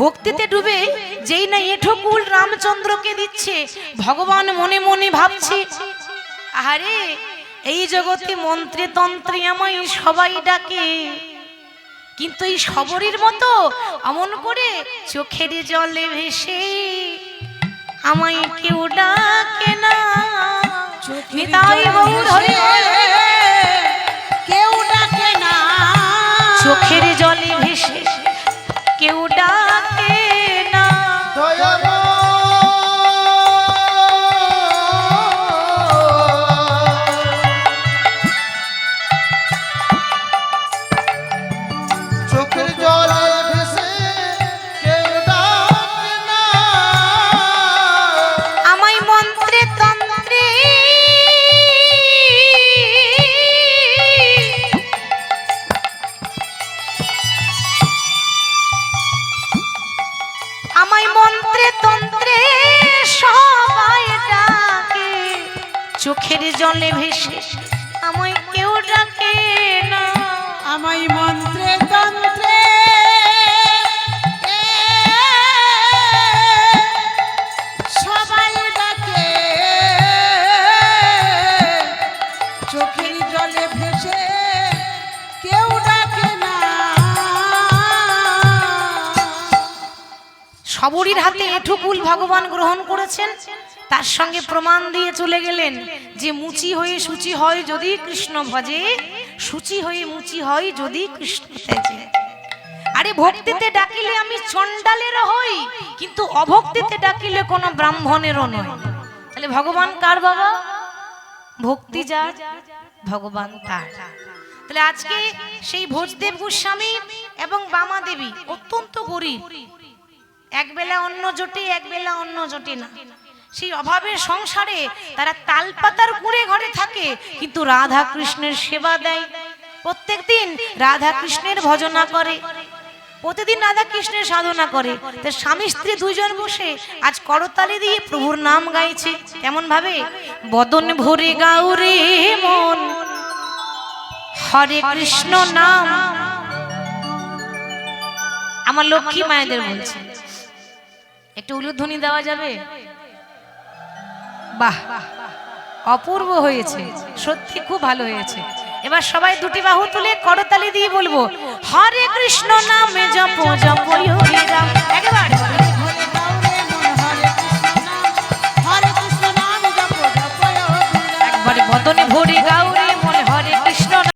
ভক্তিতে ডুবে যেই না এঁঠো কুল রামচন্দ্রকে দিচ্ছে, ভগবান মনে মনে ভাবছে, আরে এই জগতে মন্ত্রে তন্ত্রে আমায় সবাই ডাকে, কিন্তু এই সবরীর মতো অমন করে চোখের জলে ভেসে আমায় কেউ ডাকে না। নিতাই গৌর হরি
কেউ ডাকে না,
চোখের জলে ভেসে কেউ ডাকে না।
চোখের জলে ভেসে কেউ ডাকে না,
আমায় মন্ত্রে তন্ত্রে আমায় মন্ত্রে তন্ত্রে সবাই ডাকে, চোখের জলে ভেসে আমায় কেউ ডাকে না।
আমায় মন্ত্রে তন্ত্রে সবাই ডাকে, চোখের জলে ভেসে কেউ ডাকে না।
সবরীর হাতে এঁঠো কুল ভগবান গ্রহণ করেছেন, তার সঙ্গে প্রমাণ দিয়ে চলে গেলেন যে মুচি হয়ে সূচি হয় যদি কৃষ্ণ ভজে, সূচি হয়ে মুচি হয় যদি কৃষ্ণ তেজে। আরে ভক্তিতে ডাকিলে আমি চণ্ডালেরও হই, কিন্তু অভক্তিতে ডাকিলে কোনো ব্রাহ্মণেরও নয়। তাহলে ভগবান কার বাবা? ভক্তি যার ভগবান তার। তাহলে আজকে সেই ভোজদেব গোস্বামী এবং বামা দেবী অত্যন্ত গরিব, একবেলা অন্ন জোটে একবেলা অন্ন জোটে না, সেই অভাবের সংসারে তারা তালপাতার কুঁড়ে ঘরে থাকে, কিন্তু রাধা কৃষ্ণের সেবা দেয়, প্রত্যেকদিন রাধা কৃষ্ণের ভজনা করে। প্রতিদিন রাধা কৃষ্ণের সাধনা করে, তো স্বামী স্ত্রী দুইজন বসে আজ করতালি দিয়ে প্রভুর নাম গাইছে। কেমন ভাবে? বদন ভরে গাউরে মন হরে কৃষ্ণ নাম। আমার লক্ষ্মী মায়েদের বলছে, একটু উলুধ্বনি দেওয়া যাবে? বাহ, অপূর্ব হয়েছে, সত্যি খুব ভালো হয়েছে। এবার সবাই দুটি বাহু তুলে করতালি দিয়ে বলবো, হরে কৃষ্ণ নামে জপ জপ যোগী রাম। একেবারে
হরে গাউরে মন হরে কৃষ্ণ নাম জপ জপ যোগী রাম।
একবারে বদনে ভরে গা